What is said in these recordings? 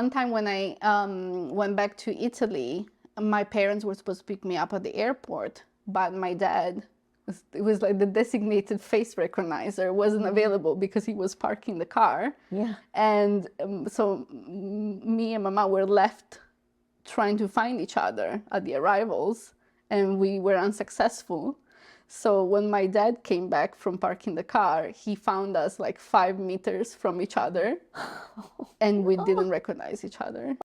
one time when I went back to Italy, my parents were supposed to pick me up at the airport, but my dad, it was like the designated face recognizer wasn't available because he was parking the car. Yeah. And so me and Mama were left trying to find each other at the arrivals, and we were unsuccessful. So when my dad came back from parking the car, he found us like 5 meters from each other, and we didn't recognize each other.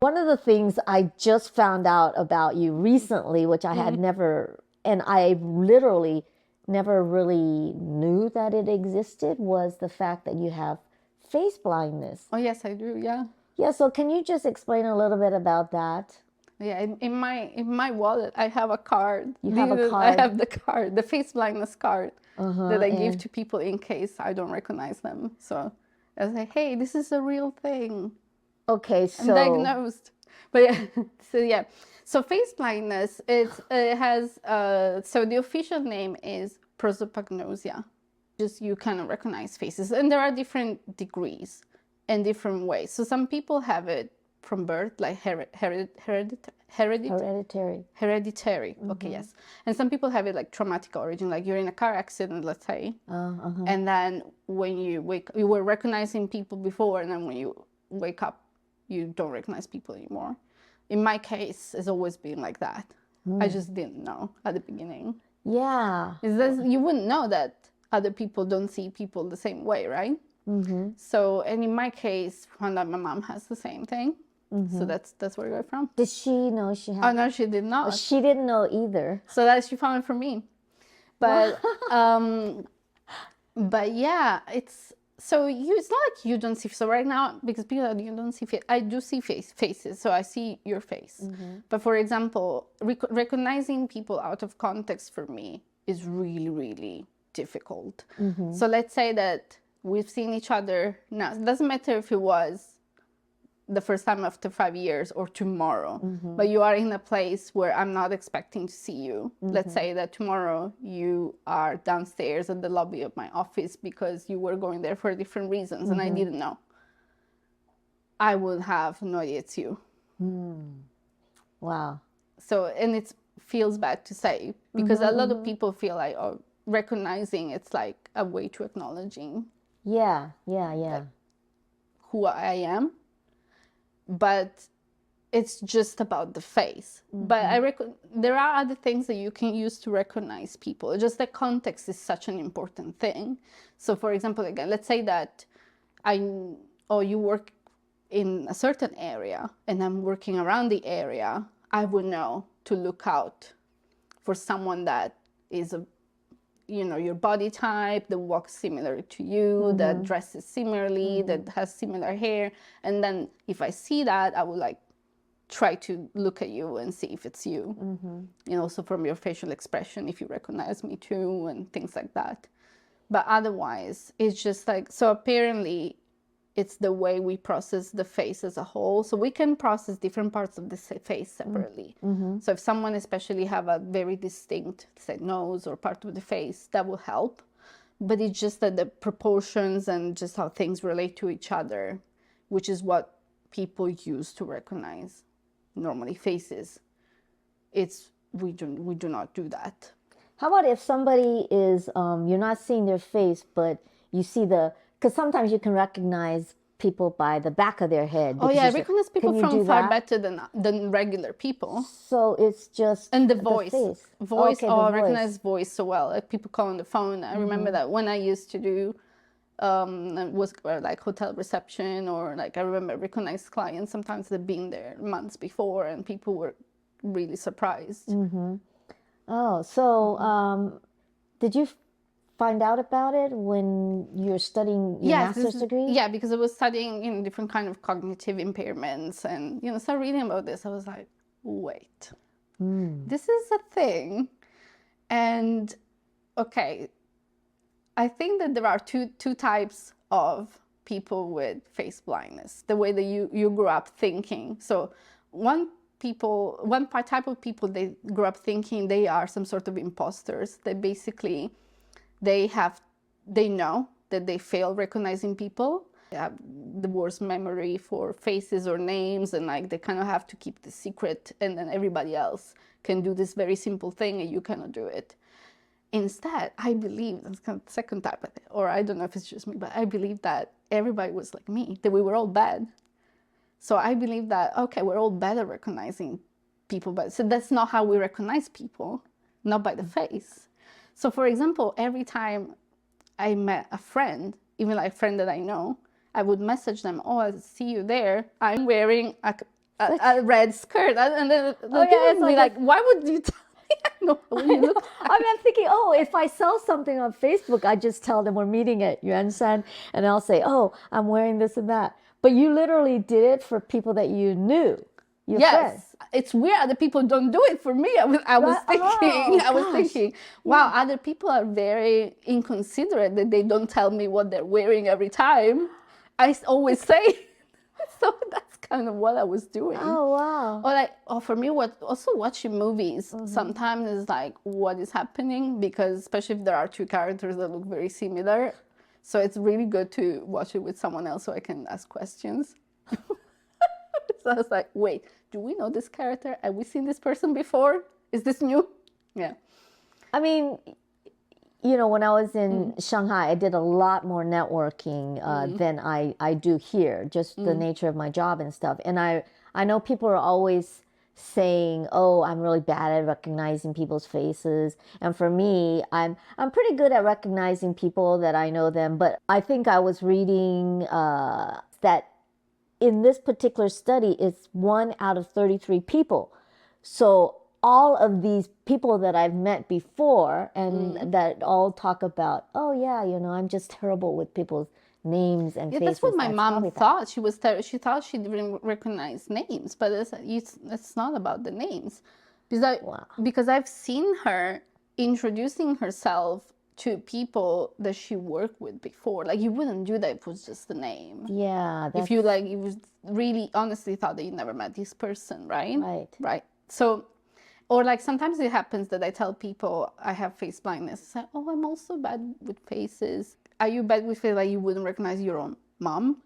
One of the things I just found out about you recently, which I had never, and I literally never really knew that it existed, was the fact that you have face blindness. Oh yes, I do. Yeah. Yeah. So can you just explain a little bit about that? Yeah. In my wallet, I have a card. You have a card. I have the card, the face blindness card that I give to people in case I don't recognize them. So I was like, hey, this is a real thing. Okay, so I'm diagnosed. But yeah, so face blindness, it has, so the official name is prosopagnosia. Just you kind of recognize faces, and there are different degrees and different ways. So some people have it from birth, like hereditary. Okay, yes. And some people have it like traumatic origin, like you're in a car accident, let's say, and then when you were recognizing people before, and then when you wake up, you don't recognize people anymore. In my case, it's always been like that. I just didn't know at the beginning. Yeah. You wouldn't know that other people don't see people the same way, right? So, and in my case, found out my mom has the same thing. So that's where I got from. Did she know she had? Oh no, she did not. She didn't know either. So that she found it from me. But but yeah, it's so it's not like you don't see. So right now, because people are, you don't see face, I do see faces. So I see your face. But for example, recognizing people out of context for me is really, really difficult. So let's say that we've seen each other now. It doesn't matter if it was the first time after 5 years or tomorrow, but you are in a place where I'm not expecting to see you. Let's say that tomorrow you are downstairs at the lobby of my office because you were going there for different reasons and I didn't know. I would have no idea it's you. Wow. So, and it feels bad to say because a lot of people feel like, oh, recognizing it's like a way to acknowledging who I am. But it's just about the face. But there are other things that you can use to recognize people. Just the context is such an important thing. So for example, again, let's say that you work in a certain area and I'm working around the area, I would know to look out for someone that is your body type, that walks similar to you, that dresses similarly, that has similar hair. And then if I see that, I would like try to look at you and see if it's you. Also from your facial expression, if you recognize me too, and things like that. But otherwise, it's just like, so apparently it's the way we process the face as a whole. So we can process different parts of the face separately. So if someone especially have a very distinct, say, nose or part of the face, that will help. But it's just that the proportions and just how things relate to each other, which is what people use to recognize normally faces, we do not do that. How about if somebody is, you're not seeing their face, but you see because sometimes you can recognize people by the back of their head. Oh yeah, I recognize people from far better than regular people. So it's just and the voice. Okay, I recognize voice so well. Like people call on the phone. I remember that when I used to do was like hotel reception, or like I remember recognized clients sometimes they've been there months before, and people were really surprised. Oh, so did you find out about it when you're studying your master's degree? Yeah, because I was studying different kind of cognitive impairments, and started reading about this. I was like, wait, this is a thing. And okay, I think that there are two types of people with face blindness, the way that you grew up thinking. So one type of people, they grew up thinking they are some sort of imposters. They basically they know that they fail recognizing people. They have the worst memory for faces or names, and like they kind of have to keep the secret, and then everybody else can do this very simple thing and you cannot do it. Instead, I believe, that's kind of the second type, or I don't know if it's just me, but I believe that everybody was like me, that we were all bad. So I believe that, okay, we're all bad at recognizing people, but so that's not how we recognize people, not by the face. So for example, every time I met a friend, even like a friend that I know, I would message them, oh, I see you there. I'm wearing a red skirt. And then the people would be like, why would you tell me? I know what you look like. I mean, I'm thinking, oh, if I sell something on Facebook, I just tell them we're meeting at Yuan-san, and I'll say, oh, I'm wearing this and that. But you literally did it for people that you knew. Your friends. It's weird other people don't do it for me. I was thinking, wow, other people are very inconsiderate that they don't tell me what they're wearing every time. I always say, so that's kind of what I was doing. Oh, wow. Or for me, also watching movies sometimes is like, what is happening? Because especially if there are two characters that look very similar. So it's really good to watch it with someone else so I can ask questions. So I was like, wait, do we know this character? Have we seen this person before? Is this new? Yeah. I mean, you know, when I was in Shanghai, I did a lot more networking than I do here, just the nature of my job and stuff. And I know people are always saying, oh, I'm really bad at recognizing people's faces. And for me, I'm pretty good at recognizing people that I know them. But I think I was reading that in this particular study, it's 1 out of 33 people. So all of these people that I've met before and that all talk about, oh yeah, you know, I'm just terrible with people's names and faces. That's what my mom thought. She thought she didn't recognize names, but it's not about the names. Because I've seen her introducing herself to people that she worked with before. Like, you wouldn't do that if it was just the name. Yeah. If you really honestly thought that you never met this person, right? Right. So, or like sometimes it happens that I tell people I have face blindness. I say, oh, I'm also bad with faces. Are you bad with faces? Like, you wouldn't recognize your own mom?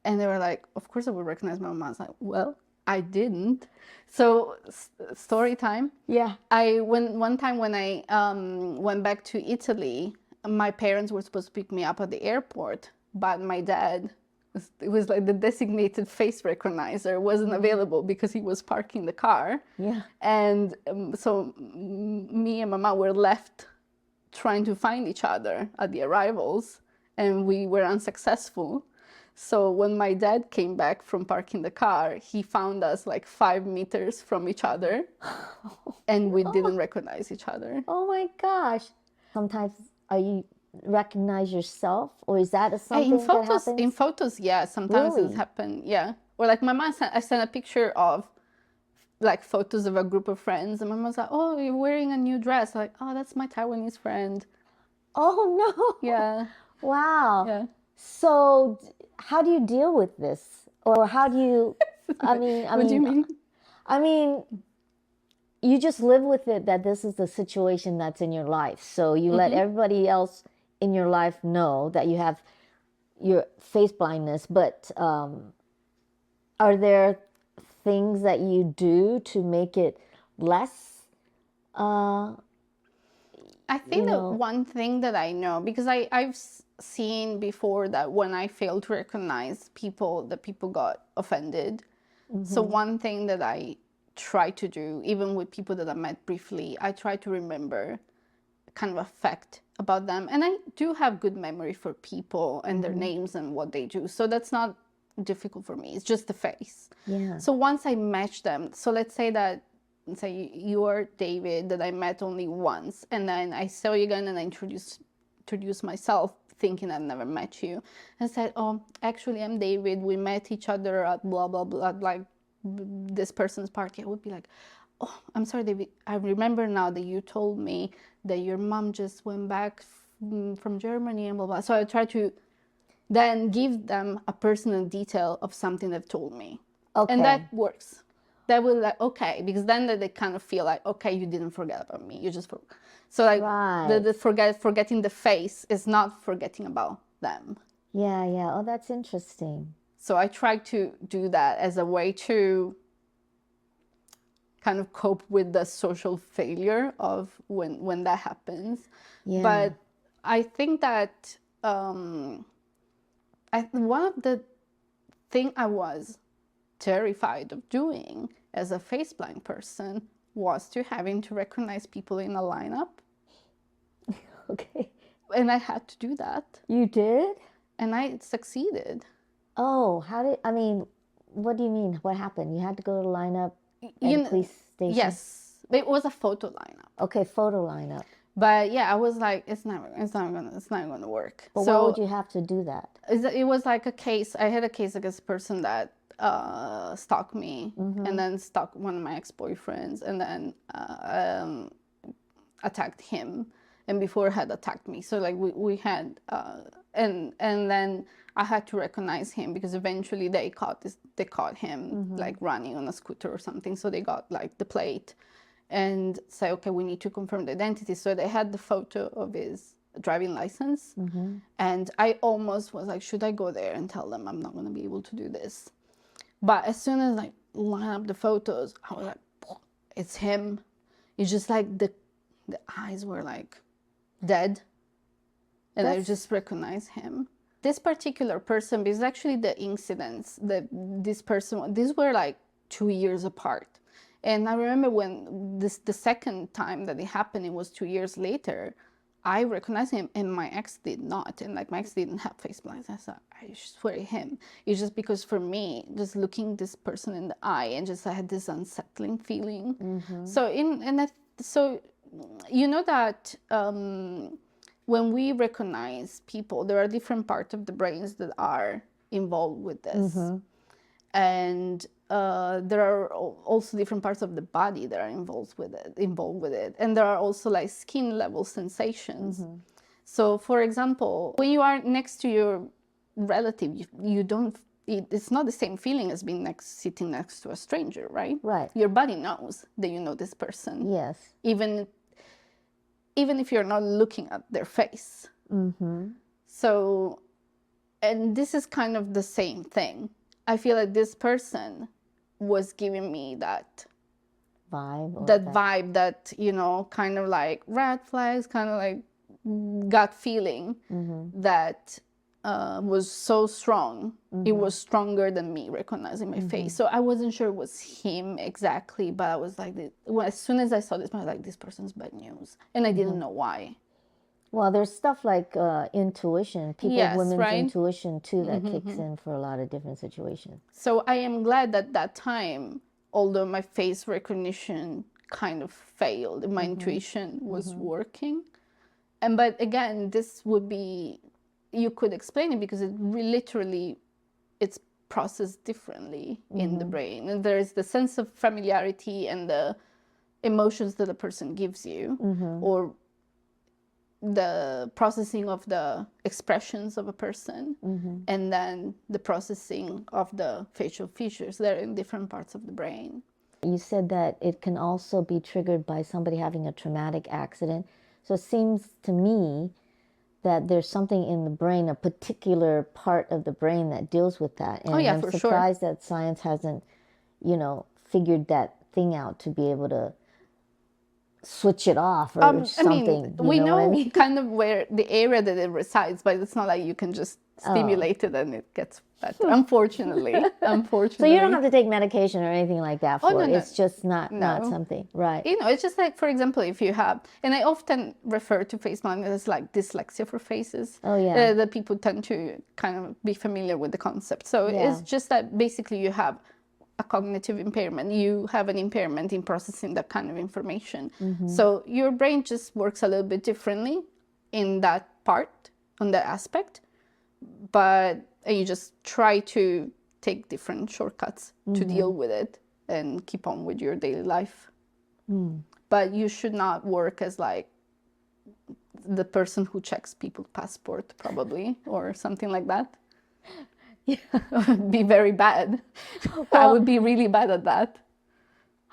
And they were like, of course I would recognize my mom. I was like, well, I didn't. So story time. Yeah. One time when I went back to Italy, my parents were supposed to pick me up at the airport, but my dad, it was like the designated face recognizer wasn't available because he was parking the car. Yeah. And so me and my mom were left trying to find each other at the arrivals, and we were unsuccessful. So when my dad came back from parking the car, he found us like 5 meters from each other, and we didn't recognize each other. Oh my gosh. Sometimes you recognize yourself, or is that something that happens? In photos, yeah, sometimes Really? it happens, yeah. Or like my mom I sent a picture of like photos of a group of friends, and my mom's like, oh, you're wearing a new dress. Like, oh, that's my Taiwanese friend. Oh no. Yeah. Wow. Yeah. So how do you deal with this? Or how do you, What do you mean? I mean, you just live with it that this is the situation that's in your life. So you let everybody else in your life know that you have your face blindness. But are there things that you do to make it less? I think that one thing that I know, because I've seen before that when I failed to recognize people, that people got offended. So one thing that I try to do, even with people that I met briefly, I try to remember kind of a fact about them. And I do have good memory for people and their names and what they do. So that's not difficult for me. It's just the face. Yeah. So once I match them, so let's say you're David that I met only once, and then I saw you again and I introduced myself thinking I've never met you, and said, oh, actually I'm David, we met each other at blah blah blah, like this person's party. I would be like, oh, I'm sorry, David, I remember now that you told me that your mom just went back from Germany and blah blah. So I try to then give them a personal detail of something they've told me. Okay. And that works. That will okay, because then they kind of feel like, okay, you didn't forget about me, you just forgot. So like the forgetting the face is not forgetting about them. Yeah, yeah. Oh, that's interesting. So I try to do that as a way to kind of cope with the social failure of when that happens. Yeah. But I think that one of the thing I was terrified of doing as a face blind person was to having to recognize people in a lineup. Okay. And I had to do that. You did? And I succeeded. Oh, I mean, what do you mean? What happened? You had to go to line up at a police station? Yes. It was a photo lineup. Okay, photo lineup. But yeah, I was like, it's not gonna work. But so why would you have to do that? It was like a case. I had a case against a person that stalked me, and then stalked one of my ex-boyfriends, and then attacked him, and before had attacked me. So like we had and then I had to recognize him because eventually they caught him like running on a scooter or something. So they got like the plate and say, okay, we need to confirm the identity. So they had the photo of his driving license. And I almost was like, should I go there and tell them I'm not going to be able to do this? But as soon as I line up the photos, I was like, it's him. It's just like the eyes were like dead. And I just recognized him. This particular person, because actually the incidents that this person, these were like 2 years apart. And I remember when the second time that it happened, it was 2 years later, I recognized him and my ex did not. And like my ex didn't have face blindness. I said, I swear him. It's just because for me, just looking this person in the eye and just I had this unsettling feeling. So so you know that when we recognize people, there are different parts of the brains that are involved with this. And there are also different parts of the body that are involved with it. And there are also like skin level sensations. So for example, when you are next to your relative, you don't, it's not the same feeling as being sitting next to a stranger, right? Right. Your body knows that you know this person. Yes. Even if you're not looking at their face. So, and this is kind of the same thing. I feel like this person was giving me that vibe, vibe that, you know, kind of like red flags, kind of like gut feeling that was so strong. It was stronger than me recognizing my face. So I wasn't sure it was him exactly, but I was like, as soon as I saw this, I was like, this person's bad news. And I didn't know why. Well, there's stuff like intuition, women's intuition too, that kicks in for a lot of different situations. So I am glad that time, although my face recognition kind of failed, my intuition was working. But again, this would be, you could explain it because it literally, it's processed differently in the brain. And there is the sense of familiarity and the emotions that a person gives you, or the processing of the expressions of a person, and then the processing of the facial features. They're in different parts of the brain. You said that it can also be triggered by somebody having a traumatic accident. So it seems to me that there's something in the brain, a particular part of the brain that deals with that. And I'm surprised that science hasn't, you know, figured that thing out to be able to switch it off or something. I mean, we know kind of where the area that it resides, but it's not like you can just stimulate it and it gets better. Unfortunately. So you don't have to take medication or anything like that for it. No. It's just not something, right? You know, it's just like, for example, if you have, and I often refer to face blindness as like dyslexia for faces. Oh yeah. That people tend to kind of be familiar with the concept. So it's just that basically you have a cognitive impairment. You have an impairment in processing that kind of information. So your brain just works a little bit differently in that part, on that aspect, but you just try to take different shortcuts to deal with it and keep on with your daily life. But you should not work as like the person who checks people's passport, probably, or something like that. Be very bad. I would be really bad at that.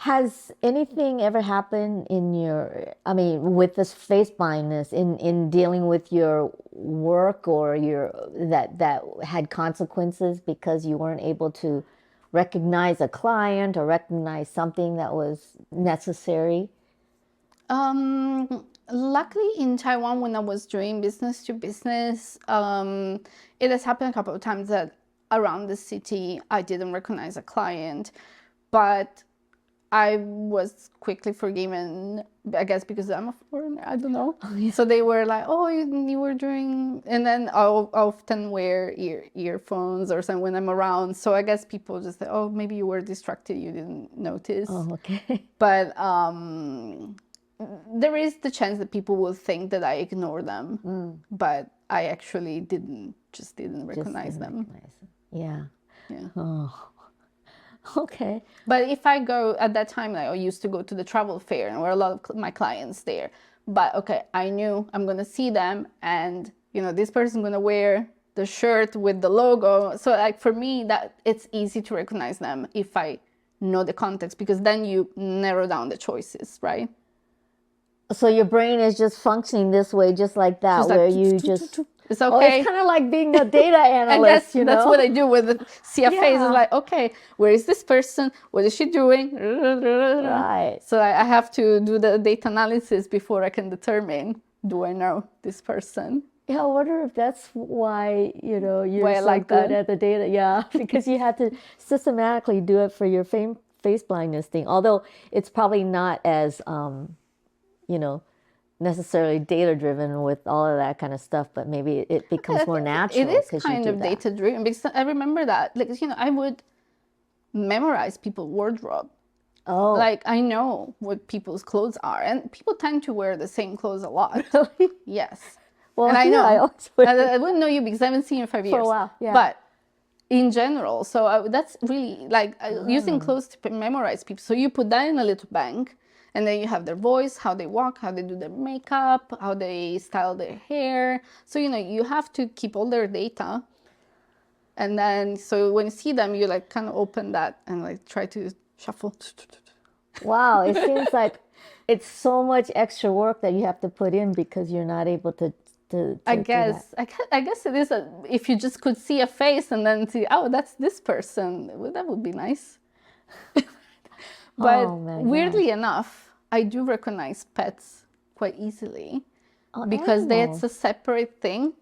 Has anything ever happened in with this face blindness in dealing with your work or that had consequences because you weren't able to recognize a client or recognize something that was necessary? Luckily in Taiwan, when I was doing business to business, it has happened a couple of times that around the city I didn't recognize a client, but I was quickly forgiven, I guess because I'm a foreigner, I don't know. Oh, yeah. So they were like, oh, you were doing, and then I'll often wear earphones or something when I'm around. So I guess people just say, oh, maybe you were distracted, you didn't notice. Oh, okay. But there is the chance that people will think that I ignore them, but I actually didn't recognize them. Yeah. Yeah. Oh. Okay. But if I go at that time, like I used to go to the travel fair, and there were a lot of my clients there. But okay, I knew I'm gonna see them, and this person's gonna wear the shirt with the logo. So like for me, that it's easy to recognize them if I know the context, because then you narrow down the choices, right? So your brain is just functioning this way, just like that, Just where like, you just. it's okay. Oh, it's kind of like being a data analyst, and that's what I do with the CFAs. Yeah. It's like, okay, where is this person? What is she doing? Right. So I have to do the data analysis before I can determine, do I know this person? Yeah, I wonder if that's why, you're Why I so like good that. at the data. Yeah, because you had to systematically do it for your face blindness thing. Although it's probably not as, necessarily data driven with all of that kind of stuff, but maybe it becomes more natural. It is kind of data driven, because I remember that, like, I would memorize people's wardrobe. Oh, Like, I know what people's clothes are, and people tend to wear the same clothes a lot. really? Yes. Well, and I yeah, know. I always wear I wouldn't know you because I haven't seen you in 5 years. for a while. Yeah. But in general, so that's really like using clothes to memorize people. So you put that in a little bank, and then you have their voice, how they walk, how they do their makeup, how they style their hair. So, you have to keep all their data. And then, so when you see them, you like kind of open that and like try to shuffle. Wow, it seems like it's so much extra work that you have to put in because you're not able to I do guess it is if you just could see a face and then see, oh, that's this person, well, that would be nice. But weirdly enough, I do recognize pets quite easily because that's a separate thing.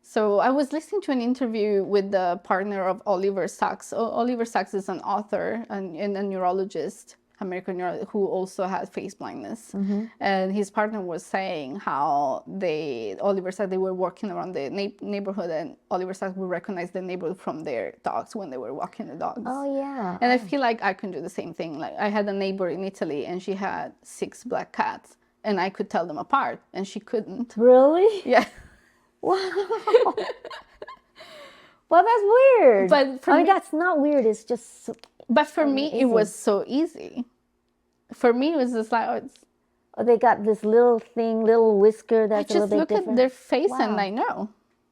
So I was listening to an interview with the partner of Oliver Sacks. Oliver Sacks is an author and a neurologist, American neurologist, who also had face blindness. And his partner was saying how Oliver said they were walking around the neighborhood, and Oliver Sacks would recognize the neighborhood from their dogs when they were walking the dogs. Oh, yeah. And I feel like I can do the same thing. Like, I had a neighbor in Italy, and she had 6 black cats, and I could tell them apart, and she couldn't. Really? Yeah. Wow. Well, that's weird. But for me, that's not weird. It's just. But for me, it was so easy. For me, it was just like, they got this little whisker that's a little bit different. I just look at their face and I know.